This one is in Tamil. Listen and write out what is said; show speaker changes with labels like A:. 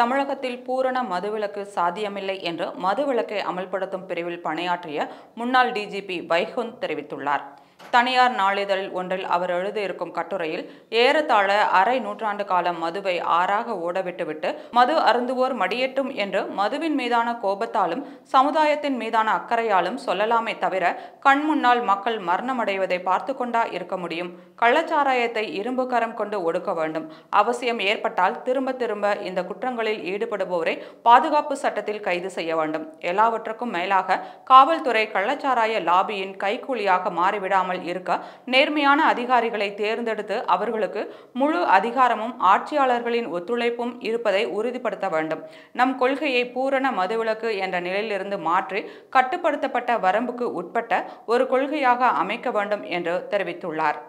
A: தமிழகத்தில் பூரண மதுவிலக்கு சாத்தியமில்லை என்று மதுவிலக்கை அமல்படுத்தும் பிரிவில் பணியாற்றிய முன்னாள் டிஜிபி வைகுந்த் தெரிவித்துள்ளார். தனியார் நாளிதழ் ஒன்றில் அவர் எழுதியிருக்கும் கட்டுரையில் ஏறத்தாழ அரை நூற்றாண்டு காலம் மதுவை ஆறாக ஓடவிட்டுவிட்டு மது அருந்துவோர் மடியட்டும் என்று மதுவின் மீதான கோபத்தாலும் சமுதாயத்தின் மீதான அக்கறையாலும் சொல்லலாமே தவிர கண் முன்னால் மக்கள் மரணமடைவதை பார்த்து கொண்டா இருக்க முடியும். கள்ளச்சாராயத்தை இரும்பு கரம் கொண்டு ஒடுக்க வேண்டும். அவசியம் ஏற்பட்டால் திரும்ப திரும்ப இந்த குற்றங்களில் ஈடுபடுபவரை பாதுகாப்பு சட்டத்தில் கைது செய்ய வேண்டும். எல்லாவற்றுக்கும் மேலாக காவல்துறை கள்ளச்சாராய லாபியின் கைக்கூலியாக மாறிவிடாமல் இருக்க நேர்மையான அதிகாரிகளை தேர்ந்தெடுத்து அவர்களுக்கு முழு அதிகாரமும் ஆட்சியாளர்களின் ஒத்துழைப்பும் இருப்பதை உறுதிப்படுத்த வேண்டும். நம் கொள்கையை பூரண மதுவிலக்கு என்ற நிலையிலிருந்து மாற்றி கட்டுப்படுத்தப்பட்ட வரம்புக்கு உட்பட்ட ஒரு கொள்கையாக அமைக்க வேண்டும் என்று தெரிவித்துள்ளார்.